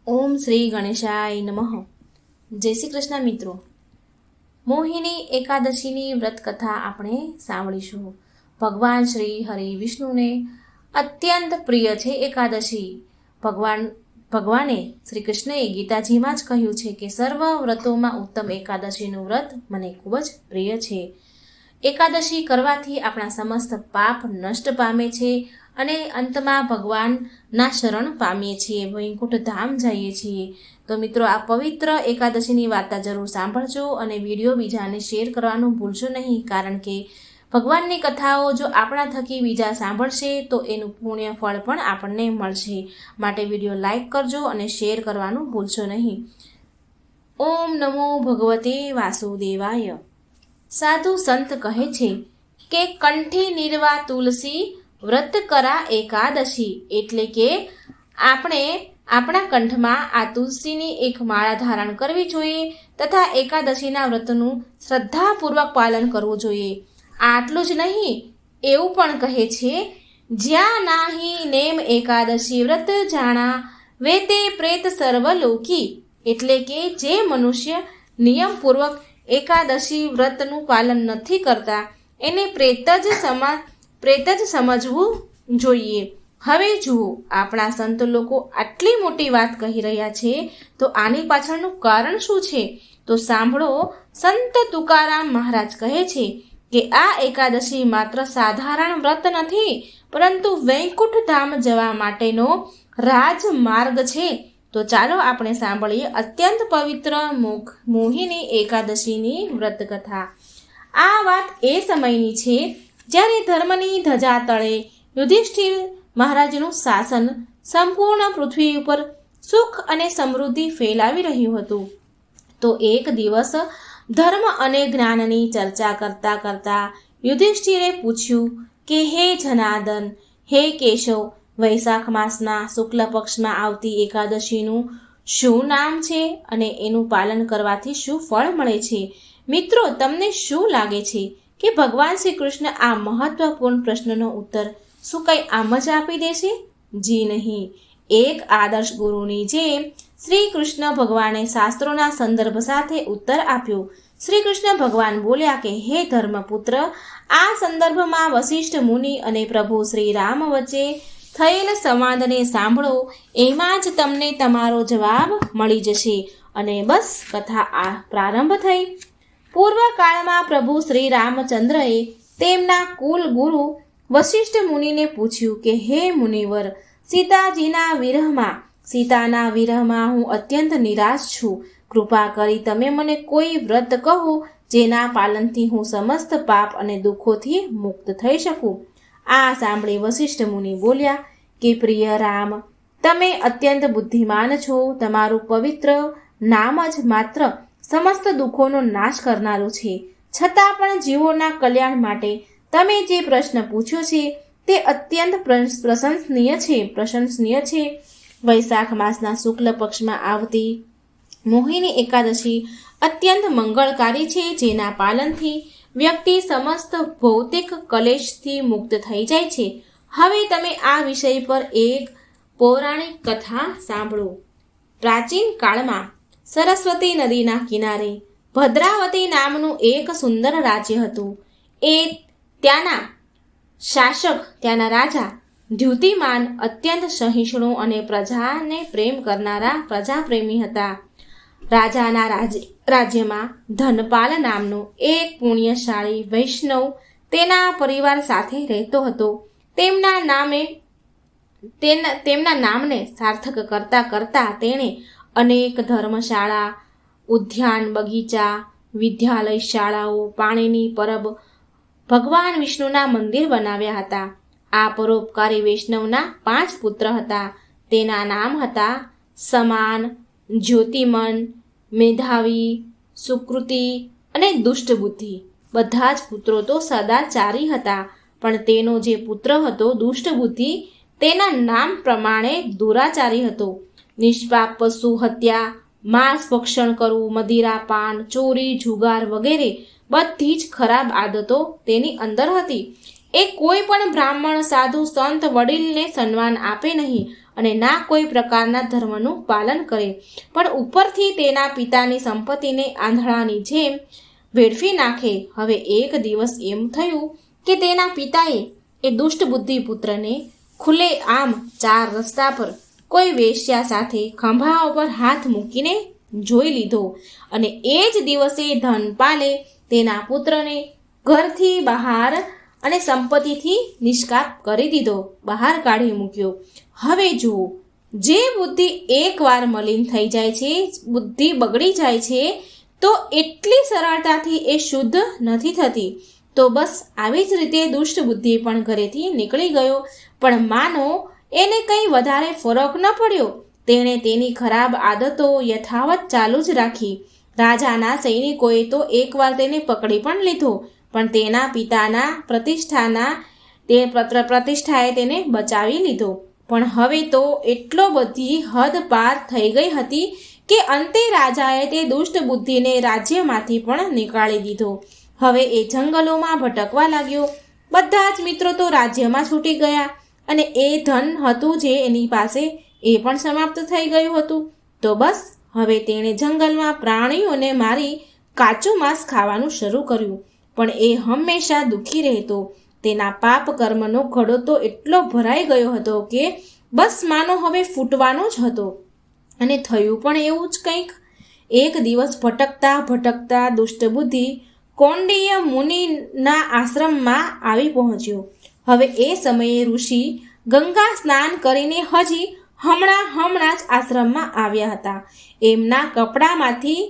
ઓમ શ્રી ગણેશાય નમઃ. જય શ્રી કૃષ્ણ મિત્રો. મોહિની એકાદશીની વ્રત કથા આપણે સાંભળીશું. ભગવાન શ્રી હરિ વિષ્ણુને અત્યંત પ્રિય છે એકાદશી. ભગવાને શ્રી કૃષ્ણએ ગીતાજીમાં જ કહ્યું છે કે સર્વ વ્રતોમાં ઉત્તમ એકાદશીનું વ્રત મને ખૂબ જ પ્રિય છે. એકાદશી કરવાથી આપણા સમસ્ત પાપ નષ્ટ પામે છે અને અંતમાં ભગવાનના શરણ પામીએ છીએ, વૈકુંઠ ધામ જઈએ છીએ. તો મિત્રો, આ પવિત્ર એકાદશીની વાર્તા જરૂર સાંભળજો અને વિડીયો બીજાને શેર કરવાનું ભૂલશો નહીં, કારણ કે ભગવાનની કથાઓ જો આપણા થકી બીજા સાંભળશે તો એનું પુણ્ય ફળ પણ આપણને મળશે. માટે વિડીયો લાઈક કરજો અને શેર કરવાનું ભૂલશો નહીં. ઓમ નમો ભગવતે વાસુદેવાય. સાધુ સંત કહે છે કે કંઠી નિર્વા તુલસી વ્રત કરા એકાદશી, એટલે કે આપણે આપણા કંઠમાં આ તુલસીની એક માળા ધારણ કરવી જોઈએ તથા એકાદશીના વ્રતનું શ્રદ્ધાપૂર્વક પાલન કરવું જોઈએ. આટલું જ નહીં, એવું પણ કહે છે, જ્યાં નાહી નેમ એકાદશી વ્રત જાણા વેતે પ્રેત સર્વલોકી, એટલે કે જે મનુષ્ય નિયમપૂર્વક એકાદશી વ્રતનું પાલન નથી કરતા એને પ્રેત જ સમજવું જોઈએ. હવે જુઓ, આપણા સંત લોકો આટલી મોટી વાત કહી રહ્યા છે તો આની પાછળનું કારણ શું છે? તો સાંભળો. સંત તુકારામ મહારાજ કહે છે કે આ એકાદશી માત્ર સાધારણ વ્રત નથી, પરંતુ વૈકુંઠ ધામ જવા માટેનો રાજમાર્ગ છે. તો ચાલો આપણે સાંભળીએ અત્યંત પવિત્ર મોહિની એકાદશીની વ્રત કથા. આ વાત એ સમયની છે જ્યારે ધર્મની ધજા તળે યુધિષ્ઠિર મહારાજનું શાસન સંપૂર્ણ પૃથ્વી ઉપર સુખ અને સમૃદ્ધિ ફેલાવી રહ્યું હતું. તો એક દિવસ ધર્મ અને જ્ઞાનની ચર્ચા કરતા કરતા યુધિષ્ઠિરે પૂછ્યું કે હે જનાર્દન, હે કેશવ, વૈશાખ માસના શુક્લ પક્ષમાં આવતી એકાદશીનું શું નામ છે અને એનું પાલન કરવાથી શું ફળ મળે છે? મિત્રો, તમને શું લાગે છે કે ભગવાન શ્રી કૃષ્ણ આ મહત્વપૂર્ણ પ્રશ્નનો ઉત્તર શું કંઈ આમ જ આપી દેશે? જી નહીં. એક આદર્શ ગુરુની જેમ શ્રી કૃષ્ણ ભગવાને શાસ્ત્રોના સંદર્ભ સાથે ઉત્તર આપ્યો. શ્રી કૃષ્ણ ભગવાન બોલ્યા કે હે ધર્મપુત્ર, આ સંદર્ભમાં વશિષ્ઠ મુનિ અને પ્રભુ શ્રી રામ વચ્ચે થયેલ સંવાદને સાંભળો, એમાં જ તમને તમારો જવાબ મળી જશે. અને બસ કથા આ પ્રારંભ થઈ. પૂર્વકાળમાં પ્રભુ શ્રી રામચંદ્રએ તેમના કુલ ગુરુ વશિષ્ઠ મુનિને પૂછ્યું કે હે મુનિવર, સીતાના વિરહમાં હું અત્યંત નિરાશ છું. કૃપા કરી તમે મને કોઈ વ્રત કહો જેના પાલનથી હું સમસ્ત પાપ અને દુઃખોથી મુક્ત થઈ શકું. આ સાંભળી વશિષ્ઠ મુનિ બોલ્યા કે પ્રિય રામ, તમે અત્યંત બુદ્ધિમાન છો. તમારું પવિત્ર નામ જ માત્ર સમસ્ત દુઃખોનો નાશ કરનારું છે. છતાં પણ જીવોના કલ્યાણ માટે તમે જે પ્રશ્ન પૂછ્યો છે તે અત્યંત પ્રશંસનીય છે. વૈશાખ માસના શુક્લ પક્ષમાં આવતી મોહિની એકાદશી અત્યંત મંગળકારી છે, જેના પાલનથી વ્યક્તિ સમસ્ત ભૌતિક કલેશથી મુક્ત થઈ જાય છે. હવે તમે આ વિષય પર એક પૌરાણિક કથા સાંભળો. પ્રાચીન કાળમાં સરસ્વતી નદીના કિનારે ભદ્રાવતી નામનું એક સુંદર રાજ્ય હતું. ત્યાંના શાસક, ત્યાંના રાજા દ્યુતિમાન અત્યંત સહિષ્ણુ અને પ્રજાને પ્રેમ કરનારા પ્રજાપ્રેમી હતા. રાજાના રાજ્યમાં ધનપાલ નામનો એક પુણ્યશાળી વૈષ્ણવ તેના પરિવાર સાથે રહેતો હતો. તેમના નામને સાર્થક કરતા કરતા તેણે અનેક ધર્મશાળા, ઉદ્યાન, બગીચા, વિદ્યાલય, શાળાઓ, પાણીની પરબ, ભગવાન વિષ્ણુના મંદિર બનાવ્યા હતા. આ પરોપકારી વૈષ્ણવના 5 પુત્ર હતા. તેના નામ હતા સમાન, જ્યોતિમન, મેધાવી, સુકૃતિ અને દુષ્ટબુદ્ધિ. બધા જ પુત્રો તો સદાચારી હતા, પણ તેનો જે પુત્ર હતો દુષ્ટબુદ્ધિ, તેના નામ પ્રમાણે દુરાચારી હતો. નિષ્પાપ પશુ હત્યા, માંસ ભક્ષણ કરવું, મદિરાપાન, ચોરી, જુગાર વગેરે બધી જ ખરાબ આદતો તેની અંદર હતી. એ કોઈ પણ બ્રાહ્મણ, સાધુ, સંત, વડીલને સન્માન આપે નહીં અને ના કોઈ પ્રકારના ધર્મનું પાલન કરે, પણ ઉપરથી તેના પિતાની સંપત્તિને આંધળાની જેમ વેડફી નાખે. હવે એક દિવસ એમ થયું કે તેના પિતાએ એ દુષ્ટ બુદ્ધિ પુત્રને ખુલ્લે આમ 4 રસ્તા પર કોઈ વેશ્યા સાથે ખંભા ઉપર હાથ મૂકીને જોઈ લીધો, અને એ જ દિવસે ધનપાલે તેના પુત્રને ઘરથી બહાર અને સંપત્તિથી નિષ્કાપ કરી દીધો, બહાર કાઢી મૂક્યો. હવે જુઓ, જે બુદ્ધિ એકવાર મલિન થઈ જાય છે, બુદ્ધિ બગડી જાય છે, તો એટલી સરળતાથી એ શુદ્ધ નથી થતી. તો બસ આવી જ રીતે દુષ્ટ બુદ્ધિ પણ ઘરેથી નીકળી ગયો, પણ માનો એને કંઈ વધારે ફરક ન પડ્યો. તેણે તેની ખરાબ આદતો યથાવત ચાલુ જ રાખી. રાજાના સૈનિકોએ તો એકવાર તેને પકડી પણ લીધો, પણ તેના પિતાના પ્રતિષ્ઠાએ તેને બચાવી લીધો. પણ હવે તો એટલો બધી હદ પાર થઈ ગઈ હતી કે અંતે રાજાએ તે દુષ્ટ બુદ્ધિને રાજ્યમાંથી પણ નીકાળી દીધો. હવે એ જંગલોમાં ભટકવા લાગ્યો. બધા જ મિત્રો તો રાજ્યમાં છૂટી ગયા, અને એ ધન હતું જે એની પાસે એ પણ સમાપ્ત થઈ ગયું હતું. તો બસ હવે તેણે જંગલમાં પ્રાણીઓને મારી કાચું માંસ ખાવાનું શરૂ કર્યું. પણ એ હંમેશા દુઃખી રહેતો. તેના પાપ કર્મનો ઘડો તો એટલો ભરાઈ ગયો હતો કે બસ માનો હવે ફૂટવાનો જ હતો. અને થયું પણ એવું જ કંઈક. એક દિવસ ભટકતા ભટકતા દુષ્ટ બુદ્ધિ કૌંડિન્ય મુનિના આશ્રમમાં આવી પહોંચ્યો. હવે એ સમયે ઋષિ ગંગા સ્નાન કરીને હમણાં જ આશ્રમમાં આવ્યા હતા. એમના કપડામાંથી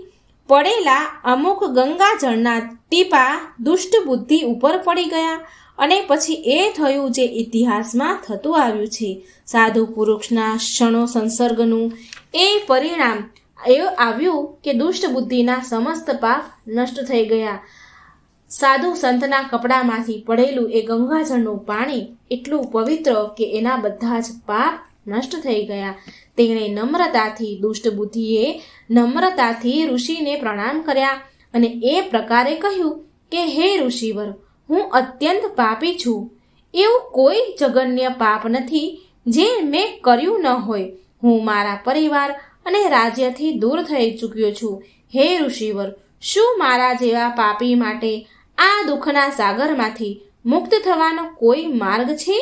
પડેલા અમુક ગંગાજળના ટીપા દુષ્ટ બુદ્ધિ ઉપર પડી ગયા, અને પછી એ થયું જે ઇતિહાસમાં થતું આવ્યું છે. સાધુ પુરુષના ક્ષણો સંસર્ગનું એ પરિણામ એવું આવ્યું કે દુષ્ટ બુદ્ધિના સમસ્ત પાપ નષ્ટ થઈ ગયા. સાધુ સંતના કપડામાંથી પડેલું એ ગંગાજળનું પાણી એટલું પવિત્ર કે એના બધા જ પાપ નષ્ટ થઈ ગયા. તેણે દુષ્ટ બુદ્ધિએ નમ્રતાથી ઋષિને પ્રણામ કર્યા, અને એ પ્રકારે કહ્યું કે હે ઋષિવર, હું અત્યંત પાપી છું. એવું કોઈ જઘન્ય પાપ નથી જે મેં કર્યું ન હોય. હું મારા પરિવાર અને રાજ્યથી દૂર થઈ ચૂક્યો છું. હે ઋષિવર, શું મારા જેવા પાપી માટે આ દુઃખના સાગરમાંથી મુક્ત થવાનો કોઈ માર્ગ છે?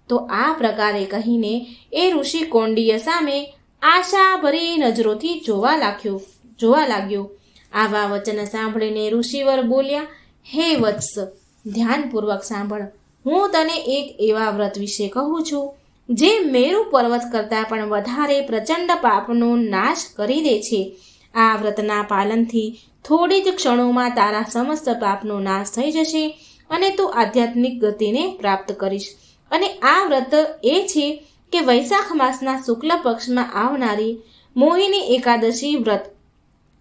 તો આ પ્રકારે કહીને એ ઋષિ કૌંડિન્ય સામે આશાભરી નજરોથી જોવા લાગ્યો. આવા વચન સાંભળીને ઋષિવર બોલ્યા, હે વત્સ, ધ્યાનપૂર્વક સાંભળ. હું તને એક એવા વ્રત વિશે કહું છું જે મેરુ પર્વત કરતાં પણ વધારે પ્રચંડ પાપનો નાશ કરી દે છે. આ વ્રતના પાલનથી થોડી જ ક્ષણોમાં તારા સમસ્ત પાપનો નાશ થઈ જશે, અને તું આધ્યાત્મિક ગતિને પ્રાપ્ત કરીશ. અને આ વ્રત એ છે કે વૈશાખ માસના શુક્લ પક્ષમાં આવનારી મોહિની એકાદશી વ્રત.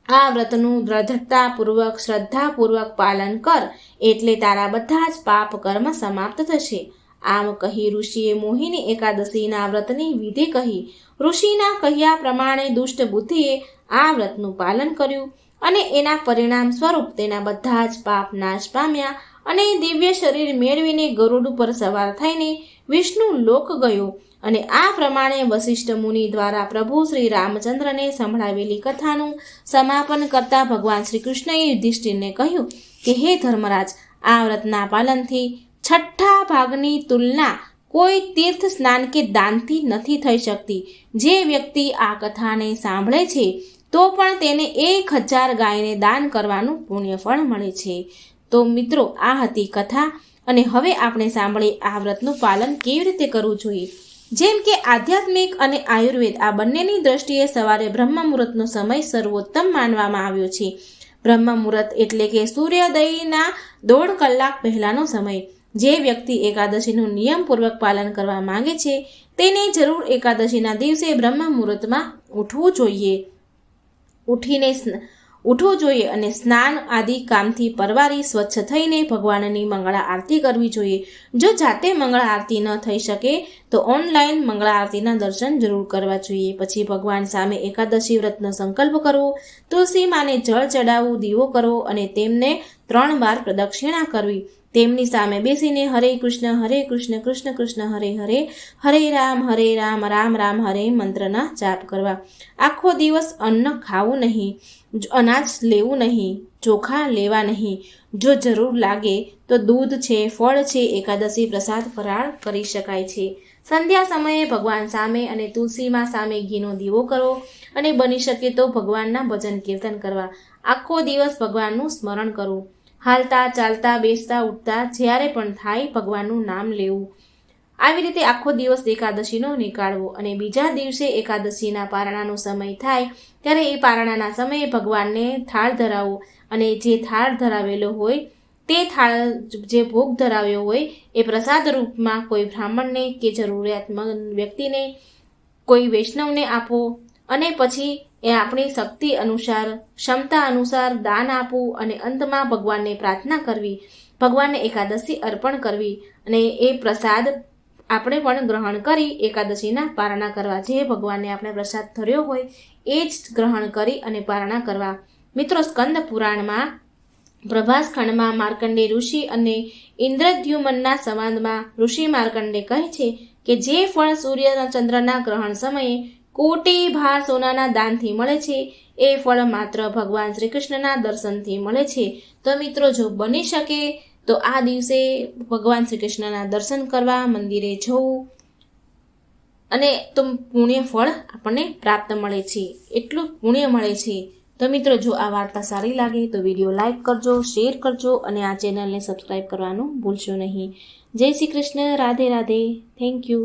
આ વ્રતનું દ્રઢતાપૂર્વક શ્રદ્ધાપૂર્વક પાલન કર, એટલે તારા બધા જ પાપ કર્મ સમાપ્ત થશે. આમ કહી ઋષિએ મોહિની એકાદશીના વ્રતની વિધિ કહી. ઋષિના કહ્યા પ્રમાણે દુષ્ટ બુદ્ધિએ આ વ્રતનું પાલન કર્યું, અને એના પરિણામ સ્વરૂપ તેના બધા જ પાપ નાશ પામ્યા, અને દિવ્ય શરીર મેળવીને ગરુડ પર સવાર થઈને વિષ્ણુ લોક ગયો. અને આ પ્રમાણે વશિષ્ઠ મુનિ દ્વારા પ્રભુ શ્રી રામચંદ્રને સંભળાવેલી કથાનું સમાપન કરતા ભગવાન શ્રી કૃષ્ણએ યુધિષ્ઠિરને કહ્યું કે હે ધર્મરાજ, આ વ્રતના પાલનથી 6ઠ્ઠા ભાગની તુલના કોઈ તીર્થ સ્નાન કે દાનથી નથી થઈ શકતી. જે વ્યક્તિ આ કથાને સાંભળે છે તો પણ તેને 1000 ગાયને દાન કરવાનું પુણ્યફળ મળે છે. તો મિત્રો, આ હતી કથા, અને હવે આપણે સાંભળીએ આ વ્રતનું પાલન કેવી રીતે કરવું જોઈએ. જેમ કે આધ્યાત્મિક અને આયુર્વેદ આ બંનેની દ્રષ્ટિએ સવારે બ્રહ્મ મુહૂર્તનો સમય સર્વોત્તમ માનવામાં આવ્યો છે. બ્રહ્મ મુહૂર્ત એટલે કે સૂર્યોદયના 1.5 કલાક પહેલાંનો સમય. જે વ્યક્તિ એકાદશીનું નિયમપૂર્વક પાલન કરવા માંગે છે તેને જરૂર એકાદશીના દિવસે બ્રહ્મ મુહૂર્તમાં ઉઠવું જોઈએ અને સ્નાન આદિ કામથી પરવારી સ્વચ્છ થઈને ભગવાનની મંગળા આરતી કરવી જોઈએ. જો જાતે મંગળા આરતી ન થઈ શકે તો ઓનલાઈન મંગળા આરતીના દર્શન જરૂર કરવા જોઈએ. પછી ભગવાન સામે એકાદશી વ્રતનો સંકલ્પ કરવો, તુલસી માને જળ ચડાવવું, દીવો કરવો અને તેમને 3 વાર પ્રદક્ષિણા કરવી. તેમની સામે બેસીને હરે કૃષ્ણ કૃષ્ણ કૃષ્ણ હરે હરે, હરે રામ રામ રામ હરે મંત્રના જાપ કરવા. આખો દિવસ અન્ન ખાવું નહીં, અનાજ લેવું નહીં, ચોખા લેવા નહીં. જો જરૂર લાગે તો દૂધ છે, ફળ છે, એકાદશી પ્રસાદ ફરાળ કરી શકાય છે. સંધ્યા સમયે ભગવાન સામે અને તુલસીમાં સામે ઘીનો દીવો કરવો અને બની શકે તો ભગવાનના ભજન કીર્તન કરવા. આખો દિવસ ભગવાનનું સ્મરણ કરવું. હાલતા ચાલતા બેસતા ઉઠતા જ્યારે પણ થાય ભગવાનનું નામ લેવું. આવી રીતે આખો દિવસ એકાદશીનો નીકાળવો અને બીજા દિવસે એકાદશીના પારણાનો સમય થાય ત્યારે એ પારણાના સમયે ભગવાનને થાળ ધરાવવો અને જે થાળ ધરાવેલો હોય તે થાળ જે ભોગ ધરાવ્યો હોય એ પ્રસાદ રૂપમાં કોઈ બ્રાહ્મણને કે જરૂરિયાતમંદ વ્યક્તિને, કોઈ વૈષ્ણવને આપો અને પછી એ આપણી શક્તિ અનુસાર, ક્ષમતા અનુસાર દાન આપવું અને અંતમાં ભગવાનને પ્રાર્થના કરવી, ભગવાનને એકાદશી અર્પણ કરવી અને એ પ્રસાદ આપણે પણ ગ્રહણ કરી એકાદશીના પારણા કરવા. જે ભગવાનને આપણે પ્રસાદ ધર્યો હોય એ જ ગ્રહણ કરી અને પારણા કરવા. મિત્રો, સ્કંદ પુરાણમાં પ્રભાસ ખંડમાં માર્કંડે ઋષિ અને ઇન્દ્રદ્યુમનના સંવાદમાં ઋષિ માર્કંડે કહે છે કે જે ફળ સૂર્ય ચંદ્રના ગ્રહણ સમયે કોટી ભાર સોનાના દાનથી મળે છે એ ફળ માત્ર ભગવાન શ્રી કૃષ્ણના દર્શનથી મળે છે. તો મિત્રો, જો બની શકે તો આ દિવસે ભગવાન શ્રી કૃષ્ણના દર્શન કરવા, મંદિરે જવું અને તો પુણ્ય ફળ આપણને પ્રાપ્ત મળે છે, એટલું પુણ્ય મળે છે. તો મિત્રો, જો આ વાર્તા સારી લાગે તો વિડીયો લાઈક કરજો, શેર કરજો અને આ ચેનલને સબસ્ક્રાઈબ કરવાનું ભૂલશો નહીં. જય શ્રી કૃષ્ણ. રાધે રાધે. Thank you.